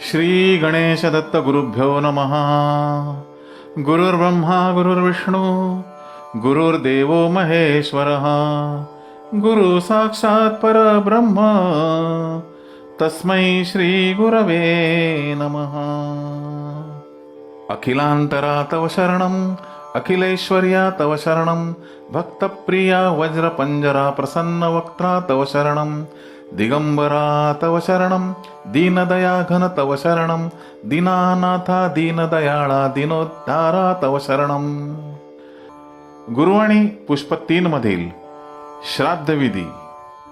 श्री गणेश दत्त गुरुभ्यो नमः. गुरुर्ब्रह्मा गुरुर्विष्णू गुरुर्देवो महेश्वरः. गुरु साक्षात् परब्रह्म तस्मै श्री गुरवे नमः. अखिलांतरा तव शरणं अखिलेश्वर्या तव शरणं भक्तप्रिया वज्रपंजरा प्रसन्न वक्त्रा तव शरणं दिगंबरा तव शरणं दीनदया घन तव शरणं दीनानाथा दीनदयाळा दीनोद्धारा तव शरणं. गुरुवाणी पुष्प 3 मधील श्राद्धविधी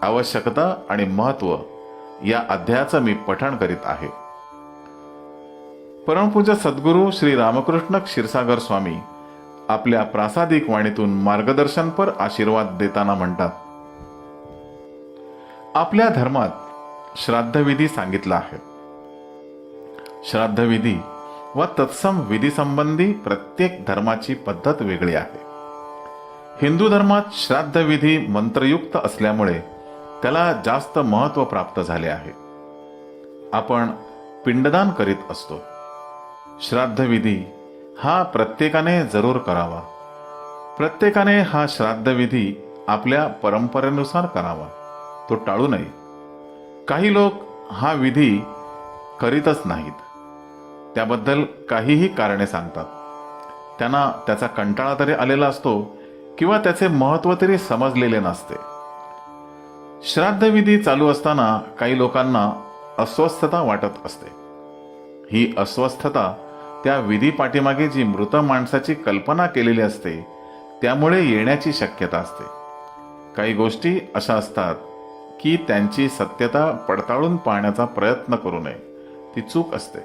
आवश्यकता आणि महत्त्व या अध्यायाचं मी पठण करीत आहे. परमपूज्य सद्गुरू श्री रामकृष्ण क्षीरसागर स्वामी आपल्या प्रासादिक वाणीतून मार्गदर्शनपर आशीर्वाद देताना म्हणतात, आपल्या धर्मात श्राद्धविधी सांगितला आहे. श्राद्धविधी व तत्सम विधी संबंधी प्रत्येक धर्माची पद्धत वेगळी आहे. हिंदू धर्मात श्राद्धविधी मंत्रयुक्त असल्यामुळे त्याला जास्त महत्त्व प्राप्त झाले आहे. आपण पिंडदान करीत असतो. श्राद्धविधी हा प्रत्येकाने जरूर करावा. प्रत्येकाने हा श्राद्धविधी आपल्या परंपरेनुसार करावा, तो टाळू नये. काही लोक हा विधी करीतच नाहीत. त्याबद्दल काहीही कारणे सांगतात. त्यांना त्याचा कंटाळा तरी आलेला असतो किंवा त्याचे महत्त्व तरी समजलेले नसते. श्राद्धविधी चालू असताना काही लोकांना अस्वस्थता वाटत असते. ही अस्वस्थता त्या विधी पाठीमागे जी मृत माणसाची कल्पना केलेली असते त्यामुळे येण्याची शक्यता असते. काही गोष्टी अशा असतात की त्यांची सत्यता पडताळून पाहण्याचा प्रयत्न करू नये, ती चूक असते.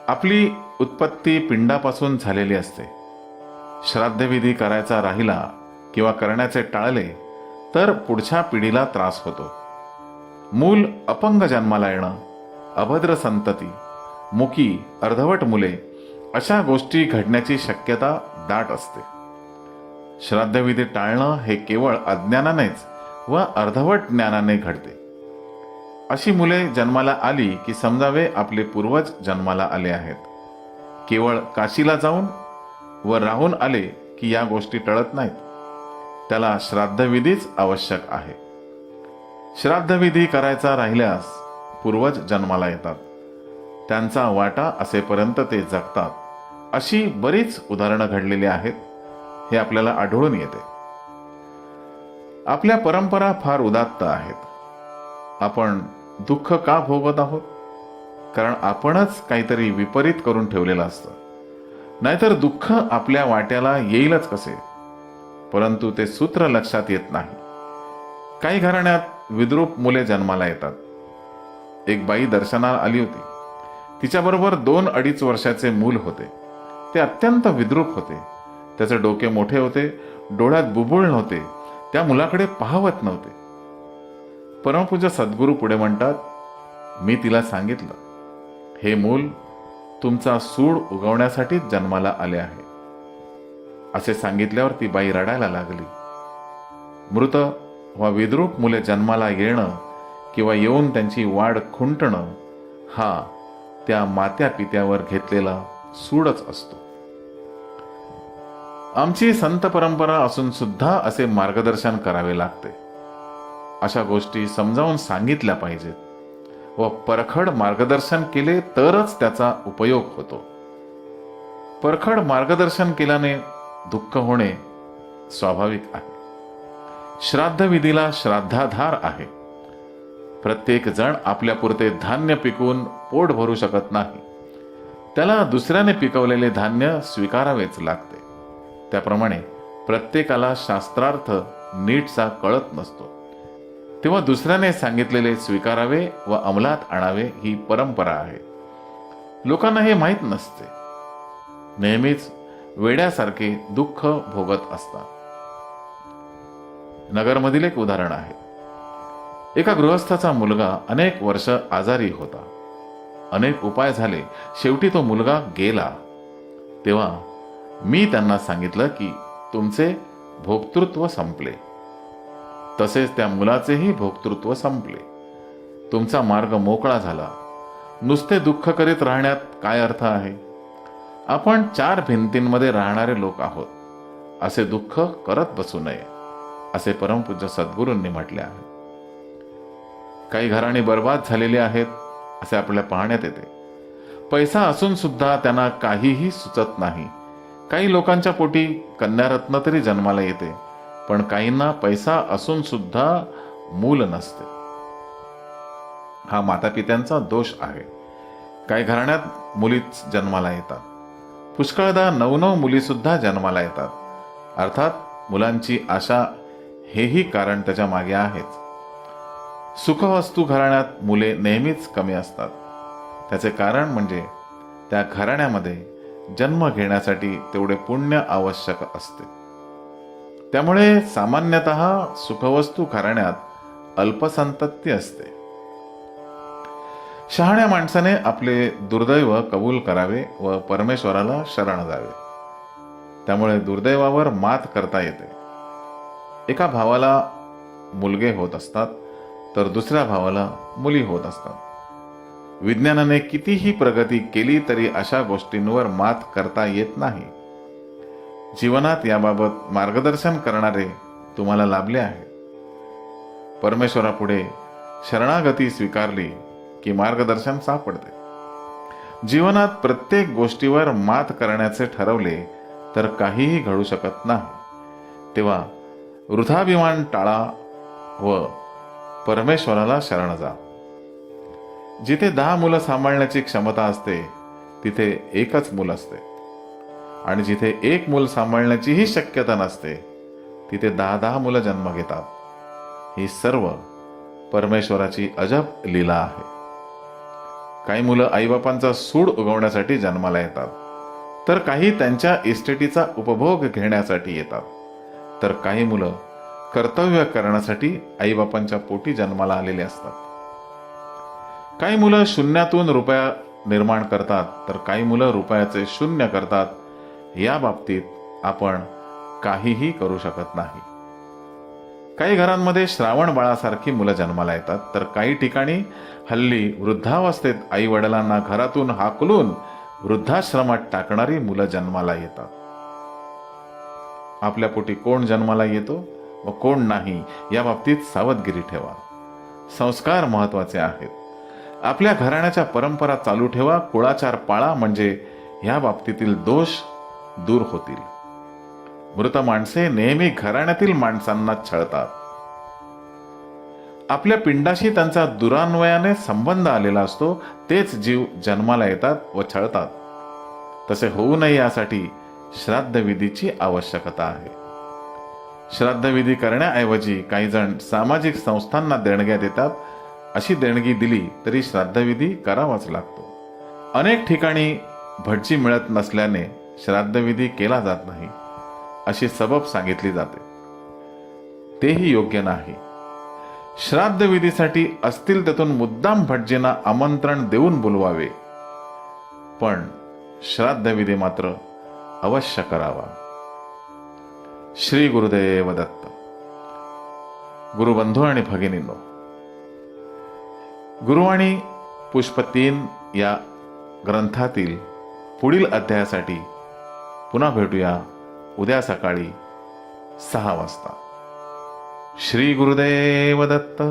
आपली उत्पत्ती पिंडापासून झालेली असते. श्राद्धविधी करायचा राहिला किंवा करण्याचे टाळले तर पुढच्या पिढीला त्रास होतो. मूल अपंग जन्माला येणं, अभद्र संतती, मुकी, अर्धवट मुले अशा गोष्टी घडण्याची शक्यता दाट असते. श्राद्धविधी टाळणं हे केवळ अज्ञानानेच व अर्धवट ज्ञानाने घडते. अशी मुले जन्माला आली की समजावे आपले पूर्वज जन्माला आले आहेत. केवळ काशीला जाऊन व राहून आले की या गोष्टी टळत नाहीत. त्याला श्राद्धविधीच आवश्यक आहे. श्राद्धविधी करायचा राहिल्यास पूर्वज जन्माला येतात. त्यांचा वाटा असेपर्यंत ते जगतात. अशी बरीच उदाहरणं घडलेली आहेत. हे आपल्याला आढळून येते. आपल्या परंपरा फार उदात्त आहेत. आपण दुःख का भोगत आहोत? कारण आपणच काहीतरी विपरीत करून ठेवलेलं असतं. नाहीतर दुःख आपल्या वाट्याला येईलच कसे? परंतु ते सूत्र लक्षात येत नाही. काही घराण्यात विद्रूप मुले जन्माला येतात. एक बाई दर्शनाला आली होती. तिच्याबरोबर 2-2.5 वर्षाचे मूल होते. ते अत्यंत विद्रूप होते. त्याचे डोके मोठे होते, डोळ्यात बुबुळ नव्हते, त्या मुलाकडे पाहवत नव्हते. परमपूज्य सद्गुरू पुढे म्हणतात, मी तिला सांगितलं, हे मूल तुमचा सूड उगवण्यासाठीच जन्माला आले आहे. असे सांगितल्यावर ती बाई रडायला लागली. मृत वा विद्रूप मुले जन्माला येणं किंवा येऊन त्यांची वाढ खुंटणं हा त्या मात्या पित्यावर घेतलेला सूडच असतो. आमची संत परंपरा असून सुद्धा असे मार्गदर्शन करावे लागते. अशा गोष्टी समजावून सांगितल्या पाहिजेत व परखड मार्गदर्शन केले तरच त्याचा उपयोग होतो. परखड मार्गदर्शन केल्याने दुःख होणे स्वाभाविक आहे. श्राद्धविधीला श्राद्धाधार आहे. प्रत्येक जण आपल्यापुरते धान्य पिकवून पोट भरू शकत नाही. त्याला दुसऱ्याने पिकवलेले धान्य स्वीकारावेच लागते. त्याप्रमाणे प्रत्येकाला शास्त्रार्थ नीटसा कळत नसतो. तेव्हा दुसऱ्याने सांगितलेले स्वीकारावे व अंमलात आणावे ही परंपरा आहे. लोकांना हे माहीत नसते. नेहमीच वेड्यासारखे दुःख भोगत असतात. नगरमधील एक उदाहरण आहे. एका गृहस्थाचा मुलगा अनेक वर्ष आजारी होता. अनेक उपाय झाले, शेवटी तो मुलगा गेला. तेव्हा मी त्यांना सांगितलं की तुमचे भोक्तृत्व संपले. तसेच त्या मुलाचेही भोक्तृत्व संपले. तुमचा मार्ग मोकळा झाला. नुसते दुःख करीत राहण्यात काय अर्थ आहे? आपण 4 भिंतींमध्ये राहणारे लोक आहोत. असे दुःख करत बसू नये, असे परमपूज्य सद्गुरूंनी म्हटले आहे. काही घराणी बर्बाद झालेली आहेत असे आपल्या पाहण्यात येते. पैसा असून सुद्धा त्यांना काहीही सुचत नाही. काही लोकांच्या पोटी कन्यारत्न तरी जन्माला येते, पण काहींना पैसा असून सुद्धा मूल नसते. हा मातापित्यांचा दोष आहे. काही घराण्यात मुलीच जन्माला येतात. पुष्कळदा 9 मुली सुद्धा जन्माला येतात. अर्थात मुलांची आशा हेही कारण त्याच्या मागे आहेच. सुखवस्तू घराण्यात मुले नेहमीच कमी असतात. त्याचे कारण म्हणजे त्या घराण्यामध्ये जन्म घेण्यासाठी तेवढे पुण्य आवश्यक असते. त्यामुळे सामान्यतः सुखवस्तू घराण्यात अल्पसंतती असते. शहाण्या माणसाने आपले दुर्दैव कबूल करावे व परमेश्वराला शरण जावे. त्यामुळे दुर्दैवावर मात करता येते. एका भावाला मुलगे होत असतात, तर दुसऱ्या भावाला मुली होत असतात. विज्ञानाने कितीही प्रगती केली तरी अशा गोष्टींवर मात करता येत नाही. जीवनात याबाबत मार्गदर्शन करणारे तुम्हाला लाभले आहे. परमेश्वरापुढे शरणागती स्वीकारली की मार्गदर्शन सापडते. जीवनात प्रत्येक गोष्टीवर मात करण्याचे ठरवले तर काहीही घडू शकत नाही. तेव्हा वृथाभिमान टाळा व परमेश्वराला शरण जा. जिथे 10 मुलं सांभाळण्याची क्षमता असते तिथे एकच मूल असते, आणि जिथे 1 मूल सांभाळण्याचीही शक्यता नसते तिथे 10 मुलं जन्म घेतात. ही सर्व परमेश्वराची अजब लीला आहे. काही मुलं आईबापांचा सूड उगवण्यासाठी जन्माला येतात, तर काही त्यांच्या इस्टेटीचा उपभोग घेण्यासाठी येतात, तर काही मुलं कर्तव्य करण्यासाठी आईबापांच्या पोटी जन्माला आलेले असतात. काही मुलं शून्यातून रुपया निर्माण करतात, तर काही मुलं रुपयाचे शून्य करतात. या बाबतीत आपण काहीही करू शकत नाही. काही घरांमध्ये श्रावण बाळासारखी मुलं जन्माला येतात, तर काही ठिकाणी हल्ली वृद्धावस्थेत आई वडिलांना घरातून हाकलून वृद्धाश्रमात टाकणारी मुलं जन्माला येतात. आपल्या पोटी कोण जन्माला येतो व कोण नाही या बाबतीत सावधगिरी ठेवा. संस्कार महत्वाचे आहेत. आपल्या घराण्याच्या परंपरा चालू ठेवा. कुळाचार पाळा, म्हणजे या बाबतीतील दोष दूर होतील. मृत माणसे नेहमी घराण्यातील माणसांना छळतात. आपल्या पिंडाशी त्यांचा दुरान्वयाने संबंध आलेला असतो, तेच जीव जन्माला येतात व छळतात. तसे होऊ नये यासाठी श्राद्धविधीची आवश्यकता आहे. श्राद्धविधी करण्याऐवजी काही जण सामाजिक संस्थांना देणग्या देतात. अशी देणगी दिली तरी श्राद्धविधी करावाच लागतो. अनेक ठिकाणी भटजी मिळत नसल्याने श्राद्धविधी केला जात नाही अशी सबब सांगितली जाते. तेही योग्य नाही. श्राद्धविधीसाठी असतील त्यातून मुद्दाम भटजींना आमंत्रण देऊन बोलवावे, पण श्राद्धविधी मात्र अवश्य करावा. श्री गुरुदेव दत्त. गुरुबंधू आणि भगिनींनो, गुरुवाणी पुष्प 3 या ग्रंथातील पुढील अध्यायासाठी पुन्हा भेटूया उद्या सकाळी 6 वाजता. श्री गुरुदेव दत्त.